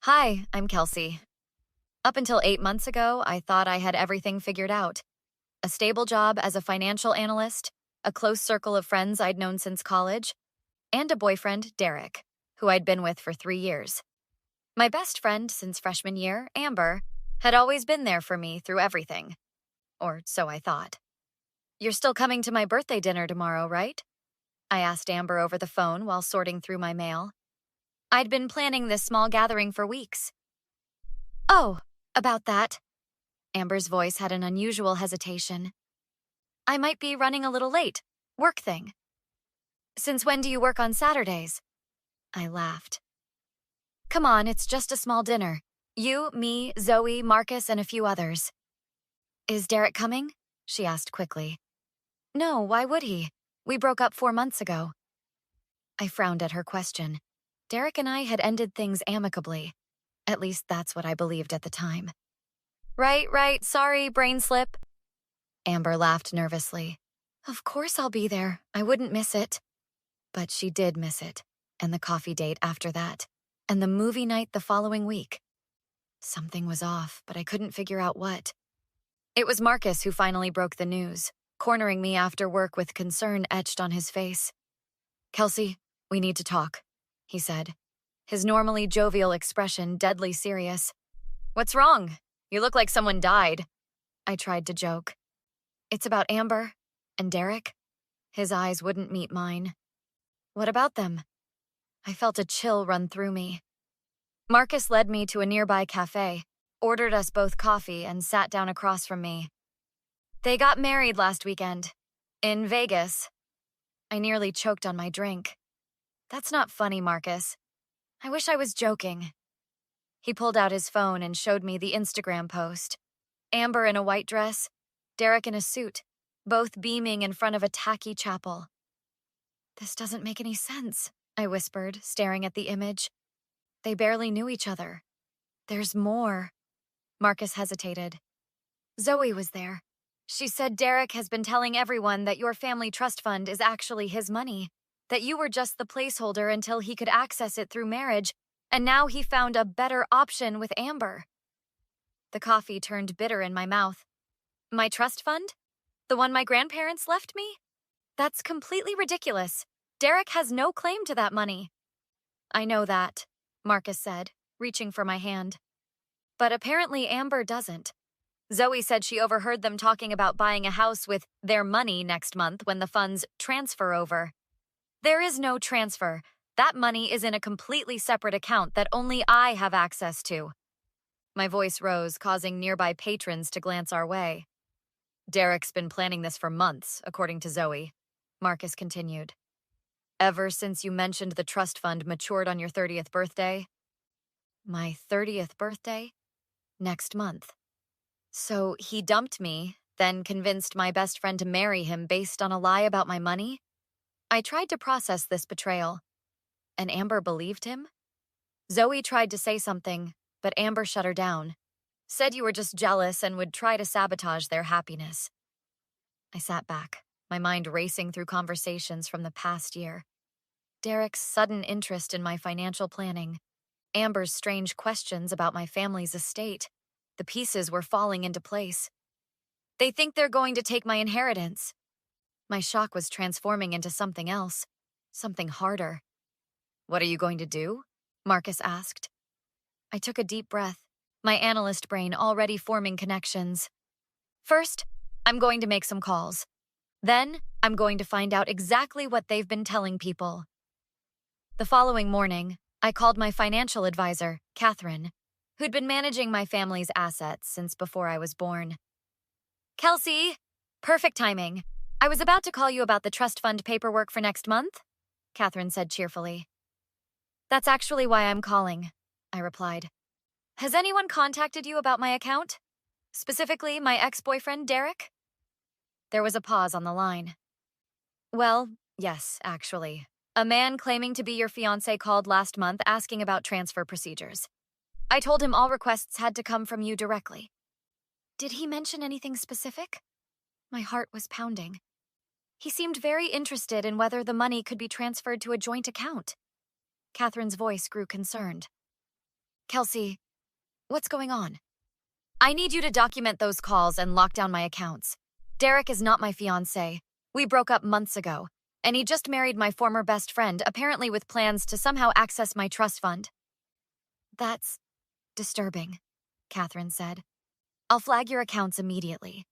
Hi, I'm Kelsey. Up until 8 months ago, I thought I had everything figured out. A stable job as a financial analyst, a close circle of friends I'd known since college, and a boyfriend, Derek, who I'd been with for 3 years. My best friend since freshman year, Amber, had always been there for me through everything. Or so I thought. You're still coming to my birthday dinner tomorrow, right? I asked Amber over the phone while sorting through my mail. I'd been planning this small gathering for weeks. Oh, about that. Amber's voice had an unusual hesitation. I might be running a little late. Work thing. Since when do you work on Saturdays? I laughed. Come on, it's just a small dinner. You, me, Zoe, Marcus, and a few others. Is Derek coming? She asked quickly. No, why would he? We broke up 4 months ago. I frowned at her question. Derek and I had ended things amicably. At least that's what I believed at the time. Right, sorry, brain slip. Amber laughed nervously. Of course I'll be there. I wouldn't miss it. But she did miss it, and the coffee date after that, and the movie night the following week. Something was off, but I couldn't figure out what. It was Marcus who finally broke the news, cornering me after work with concern etched on his face. Kelsey, we need to talk, he said, his normally jovial expression deadly serious. What's wrong? You look like someone died. I tried to joke. It's about Amber and Derek. His eyes wouldn't meet mine. What about them? I felt a chill run through me. Marcus led me to a nearby cafe, ordered us both coffee, and sat down across from me. They got married last weekend. In Vegas. I nearly choked on my drink. That's not funny, Marcus. I wish I was joking. He pulled out his phone and showed me the Instagram post. Amber in a white dress, Derek in a suit, both beaming in front of a tacky chapel. This doesn't make any sense, I whispered, staring at the image. They barely knew each other. There's more. Marcus hesitated. Zoe was there. She said Derek has been telling everyone that your family trust fund is actually his money, that you were just the placeholder until he could access it through marriage, and now he found a better option with Amber. The coffee turned bitter in my mouth. My trust fund? The one my grandparents left me? That's completely ridiculous. Derek has no claim to that money. I know that, Marcus said, reaching for my hand. But apparently Amber doesn't. Zoe said she overheard them talking about buying a house with their money next month when the funds transfer over. There is no transfer. That money is in a completely separate account that only I have access to. My voice rose, causing nearby patrons to glance our way. Derek's been planning this for months, according to Zoe. Marcus continued. Ever since you mentioned the trust fund matured on your 30th birthday? My 30th birthday? Next month. So he dumped me, then convinced my best friend to marry him based on a lie about my money? I tried to process this betrayal. And Amber believed him? Zoe tried to say something, but Amber shut her down. Said you were just jealous and would try to sabotage their happiness. I sat back, my mind racing through conversations from the past year. Derek's sudden interest in my financial planning. Amber's strange questions about my family's estate. The pieces were falling into place. They think they're going to take my inheritance. My shock was transforming into something else, something harder. What are you going to do? Marcus asked. I took a deep breath, my analyst brain already forming connections. First, I'm going to make some calls. Then, I'm going to find out exactly what they've been telling people. The following morning, I called my financial advisor, Catherine, who'd been managing my family's assets since before I was born. Kelsey, perfect timing. I was about to call you about the trust fund paperwork for next month, Catherine said cheerfully. That's actually why I'm calling, I replied. Has anyone contacted you about my account? Specifically, my ex-boyfriend, Derek? There was a pause on the line. Well, yes, actually. A man claiming to be your fiancé called last month asking about transfer procedures. I told him all requests had to come from you directly. Did he mention anything specific? My heart was pounding. He seemed very interested in whether the money could be transferred to a joint account. Catherine's voice grew concerned. Kelsey, what's going on? I need you to document those calls and lock down my accounts. Derek is not my fiancé. We broke up months ago, and he just married my former best friend, apparently with plans to somehow access my trust fund. That's disturbing, Catherine said. I'll flag your accounts immediately.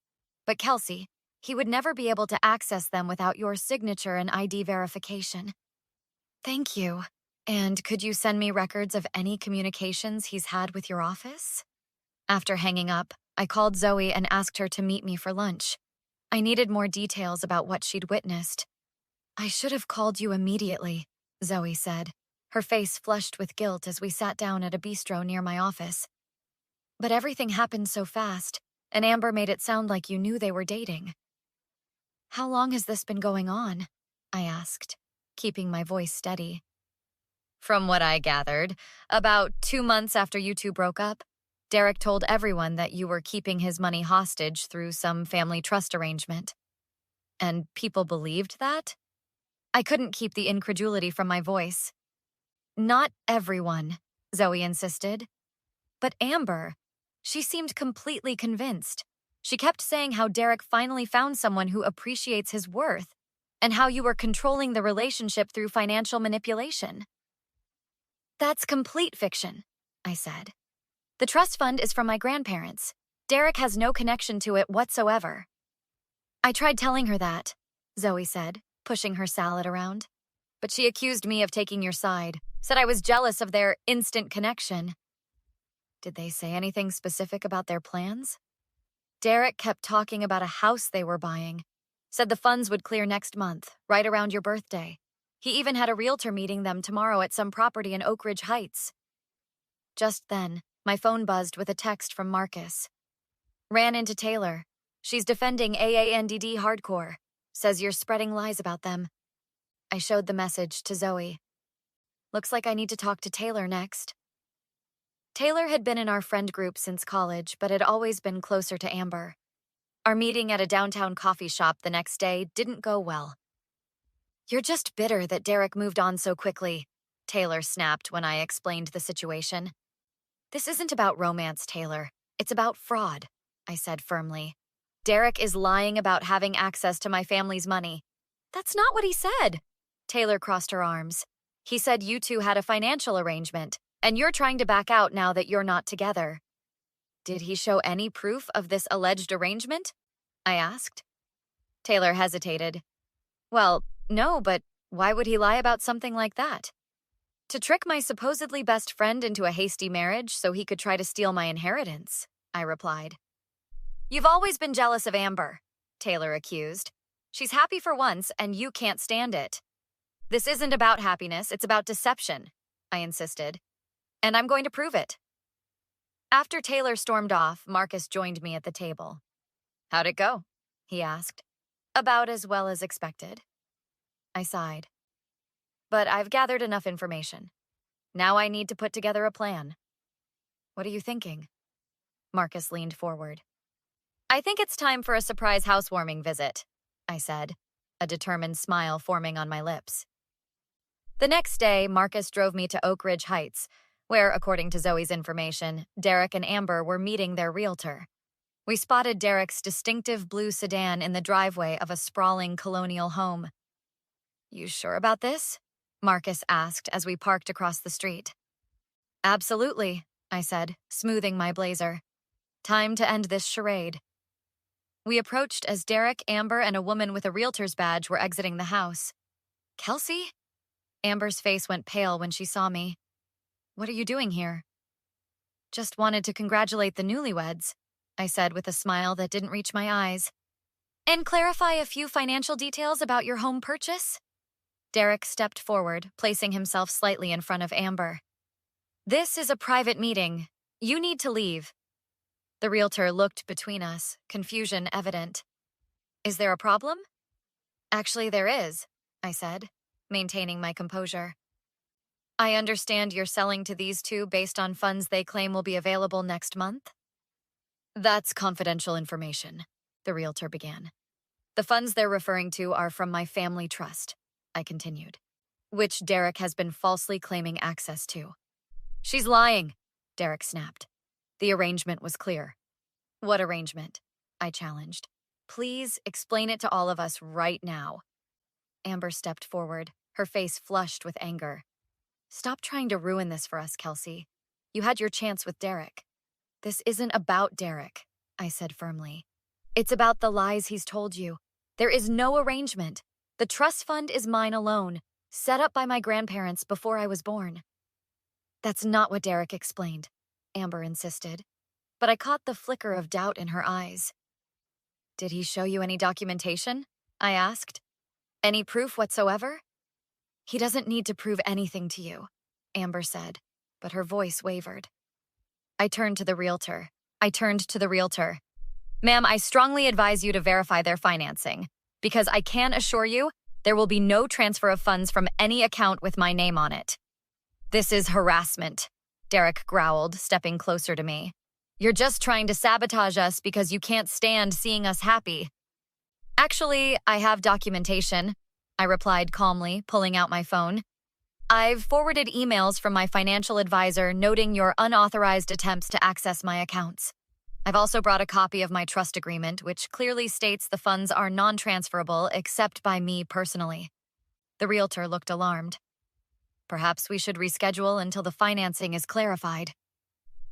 But Kelsey, he would never be able to access them without your signature and ID verification. Thank you. And could you send me records of any communications he's had with your office? After hanging up, I called Zoe and asked her to meet me for lunch. I needed more details about what she'd witnessed. I should have called you immediately, Zoe said, her face flushed with guilt as we sat down at a bistro near my office. But everything happened so fast, and Amber made it sound like you knew they were dating. How long has this been going on? I asked, keeping my voice steady. From what I gathered, about 2 months after you two broke up, Derek told everyone that you were keeping his money hostage through some family trust arrangement. And people believed that? I couldn't keep the incredulity from my voice. Not everyone, Zoe insisted. But Amber, she seemed completely convinced. She kept saying how Derek finally found someone who appreciates his worth, and how you were controlling the relationship through financial manipulation. That's complete fiction, I said. The trust fund is from my grandparents. Derek has no connection to it whatsoever. I tried telling her that, Zoe said, pushing her salad around. But she accused me of taking your side, said I was jealous of their instant connection. Did they say anything specific about their plans? Derek kept talking about a house they were buying, said the funds would clear next month, right around your birthday. He even had a realtor meeting them tomorrow at some property in Oak Ridge Heights. Just then, my phone buzzed with a text from Marcus. Ran into Taylor. She's defending AANDD hardcore. Says you're spreading lies about them. I showed the message to Zoe. Looks like I need to talk to Taylor next. Taylor had been in our friend group since college, but had always been closer to Amber. Our meeting at a downtown coffee shop the next day didn't go well. You're just bitter that Derek moved on so quickly, Taylor snapped when I explained the situation. This isn't about romance, Taylor. It's about fraud, I said firmly. Derek is lying about having access to my family's money. That's not what he said. Taylor crossed her arms. He said you two had a financial arrangement, and you're trying to back out now that you're not together. Did he show any proof of this alleged arrangement? I asked. Taylor hesitated. Well, no, but why would he lie about something like that? To trick my supposedly best friend into a hasty marriage so he could try to steal my inheritance, I replied. You've always been jealous of Amber, Taylor accused. She's happy for once, and you can't stand it. This isn't about happiness, it's about deception, I insisted. And I'm going to prove it. After Taylor stormed off, Marcus joined me at the table. How'd it go? He asked. About as well as expected. I sighed. But I've gathered enough information. Now I need to put together a plan. What are you thinking? Marcus leaned forward. I think it's time for a surprise housewarming visit, I said, a determined smile forming on my lips. The next day, Marcus drove me to Oak Ridge Heights, where, according to Zoe's information, Derek and Amber were meeting their realtor. We spotted Derek's distinctive blue sedan in the driveway of a sprawling colonial home. You sure about this? Marcus asked as we parked across the street. Absolutely, I said, smoothing my blazer. Time to end this charade. We approached as Derek, Amber, and a woman with a realtor's badge were exiting the house. Kelsey? Amber's face went pale when she saw me. What are you doing here? Just wanted to congratulate the newlyweds, I said with a smile that didn't reach my eyes. And clarify a few financial details about your home purchase? Derek stepped forward, placing himself slightly in front of Amber. This is a private meeting. You need to leave. The realtor looked between us, confusion evident. Is there a problem? Actually, there is, I said, maintaining my composure. I understand you're selling to these two based on funds they claim will be available next month? That's confidential information, the realtor began. The funds they're referring to are from my family trust, I continued, which Derek has been falsely claiming access to. She's lying, Derek snapped. The arrangement was clear. What arrangement? I challenged. Please explain it to all of us right now. Amber stepped forward, her face flushed with anger. Stop trying to ruin this for us, Kelsey. You had your chance with Derek. This isn't about Derek, I said firmly. It's about the lies he's told you. There is no arrangement. The trust fund is mine alone, set up by my grandparents before I was born. That's not what Derek explained, Amber insisted, but I caught the flicker of doubt in her eyes. Did he show you any documentation? I asked. Any proof whatsoever? He doesn't need to prove anything to you, Amber said, but her voice wavered. I turned to the realtor. Ma'am, I strongly advise you to verify their financing, because I can assure you there will be no transfer of funds from any account with my name on it. This is harassment, Derek growled, stepping closer to me. You're just trying to sabotage us because you can't stand seeing us happy. Actually, I have documentation, I replied calmly, pulling out my phone. I've forwarded emails from my financial advisor noting your unauthorized attempts to access my accounts. I've also brought a copy of my trust agreement, which clearly states the funds are non-transferable except by me personally. The realtor looked alarmed. Perhaps we should reschedule until the financing is clarified.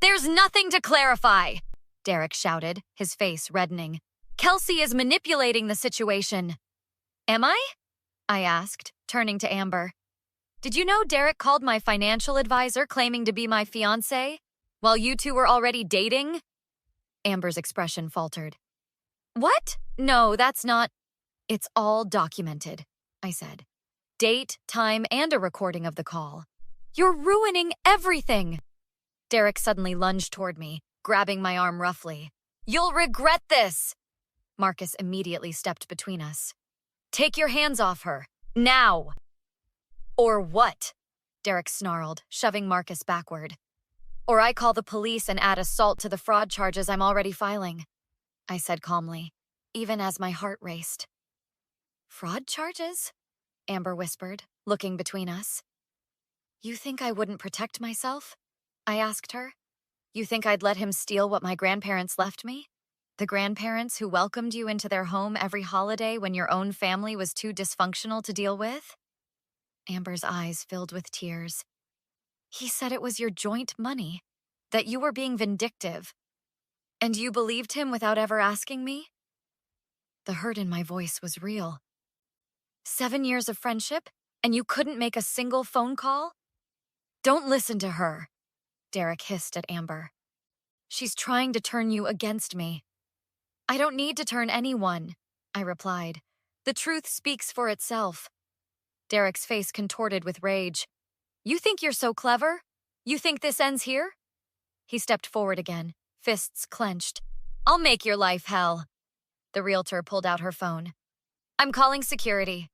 There's nothing to clarify, Derek shouted, his face reddening. Kelsey is manipulating the situation. Am I? I asked, turning to Amber. Did you know Derek called my financial advisor claiming to be my fiancé, while you two were already dating? Amber's expression faltered. What? No, that's not... It's all documented, I said. Date, time, and a recording of the call. You're ruining everything! Derek suddenly lunged toward me, grabbing my arm roughly. You'll regret this! Marcus immediately stepped between us. Take your hands off her, now! Or what? Derek snarled, shoving Marcus backward. Or I call the police and add assault to the fraud charges I'm already filing, I said calmly, even as my heart raced. Fraud charges? Amber whispered, looking between us. You think I wouldn't protect myself? I asked her. You think I'd let him steal what my grandparents left me? The grandparents who welcomed you into their home every holiday when your own family was too dysfunctional to deal with? Amber's eyes filled with tears. He said it was your joint money, that you were being vindictive. And you believed him without ever asking me? The hurt in my voice was real. 7 years of friendship, and you couldn't make a single phone call? Don't listen to her, Derek hissed at Amber. She's trying to turn you against me. I don't need to turn anyone, I replied. The truth speaks for itself. Derek's face contorted with rage. You think you're so clever? You think this ends here? He stepped forward again, fists clenched. I'll make your life hell. The realtor pulled out her phone. I'm calling security.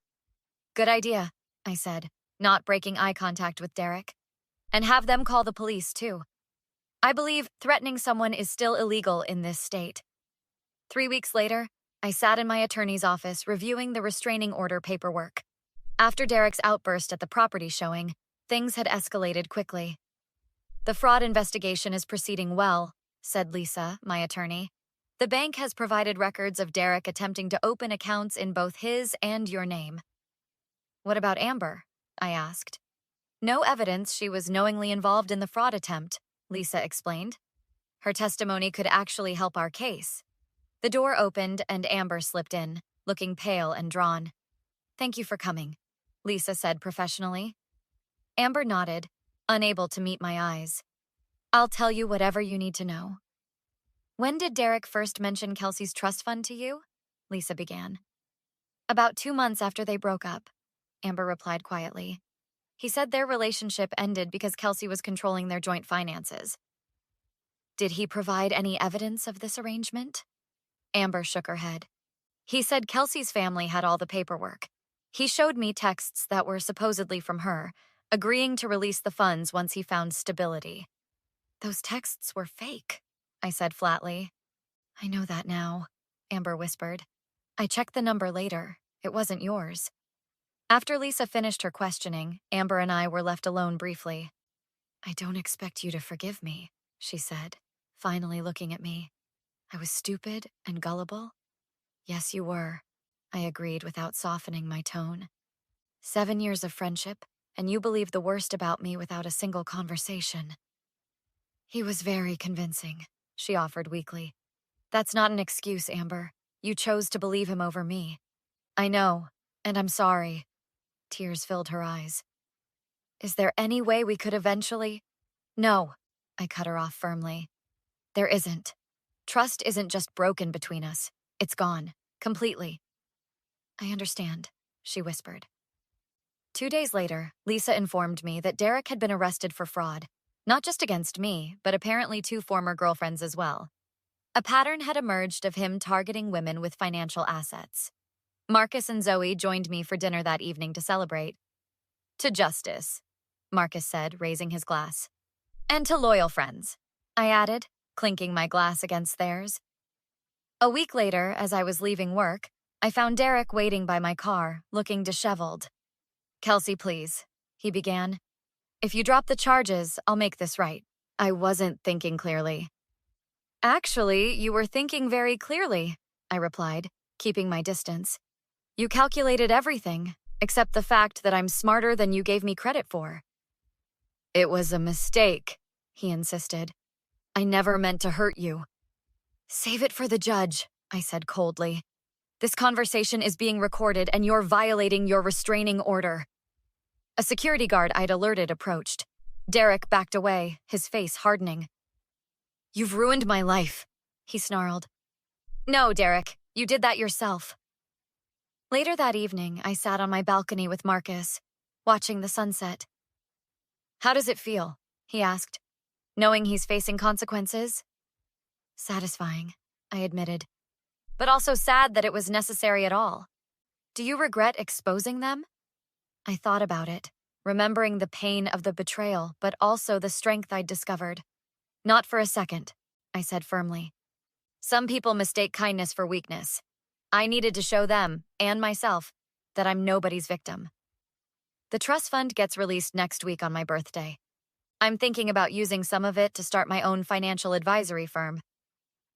Good idea, I said, not breaking eye contact with Derek. And have them call the police, too. I believe threatening someone is still illegal in this state. 3 weeks later, I sat in my attorney's office reviewing the restraining order paperwork. After Derek's outburst at the property showing, things had escalated quickly. The fraud investigation is proceeding well, said Lisa, my attorney. The bank has provided records of Derek attempting to open accounts in both his and your name. What about Amber? I asked. No evidence she was knowingly involved in the fraud attempt, Lisa explained. Her testimony could actually help our case. The door opened and Amber slipped in, looking pale and drawn. Thank you for coming, Lisa said professionally. Amber nodded, unable to meet my eyes. I'll tell you whatever you need to know. When did Derek first mention Kelsey's trust fund to you? Lisa began. About 2 months after they broke up, Amber replied quietly. He said their relationship ended because Kelsey was controlling their joint finances. Did he provide any evidence of this arrangement? Amber shook her head. He said Kelsey's family had all the paperwork. He showed me texts that were supposedly from her, agreeing to release the funds once he found stability. Those texts were fake, I said flatly. I know that now, Amber whispered. I checked the number later. It wasn't yours. After Lisa finished her questioning, Amber and I were left alone briefly. I don't expect you to forgive me, she said, finally looking at me. I was stupid and gullible? Yes, you were, I agreed without softening my tone. 7 years of friendship, and you believe the worst about me without a single conversation. He was very convincing, she offered weakly. That's not an excuse, Amber. You chose to believe him over me. I know, and I'm sorry. Tears filled her eyes. Is there any way we could eventually— No, I cut her off firmly. There isn't. Trust isn't just broken between us. It's gone. Completely. I understand, she whispered. 2 days later, Lisa informed me that Derek had been arrested for fraud, not just against me, but apparently 2 former girlfriends as well. A pattern had emerged of him targeting women with financial assets. Marcus and Zoe joined me for dinner that evening to celebrate. To justice, Marcus said, raising his glass. And to loyal friends, I added, clinking my glass against theirs. A week later, as I was leaving work, I found Derek waiting by my car, looking disheveled. Kelsey, please, he began. If you drop the charges, I'll make this right. I wasn't thinking clearly. Actually, you were thinking very clearly, I replied, keeping my distance. You calculated everything, except the fact that I'm smarter than you gave me credit for. It was a mistake, he insisted. I never meant to hurt you. Save it for the judge, I said coldly. This conversation is being recorded and you're violating your restraining order. A security guard I'd alerted approached. Derek backed away, his face hardening. You've ruined my life, he snarled. No, Derek, you did that yourself. Later that evening, I sat on my balcony with Marcus, watching the sunset. How does it feel? He asked, knowing he's facing consequences. Satisfying, I admitted, but also sad that it was necessary at all. Do you regret exposing them? I thought about it, remembering the pain of the betrayal, but also the strength I'd discovered. Not for a second, I said firmly. Some people mistake kindness for weakness. I needed to show them, and myself, that I'm nobody's victim. The trust fund gets released next week on my birthday. I'm thinking about using some of it to start my own financial advisory firm.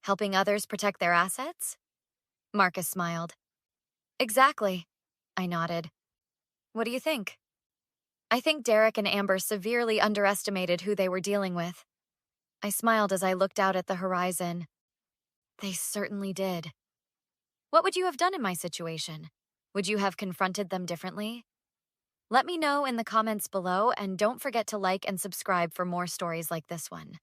Helping others protect their assets? Marcus smiled. Exactly, I nodded. What do you think? I think Derek and Amber severely underestimated who they were dealing with. I smiled as I looked out at the horizon. They certainly did. What would you have done in my situation? Would you have confronted them differently? Let me know in the comments below, and don't forget to like and subscribe for more stories like this one.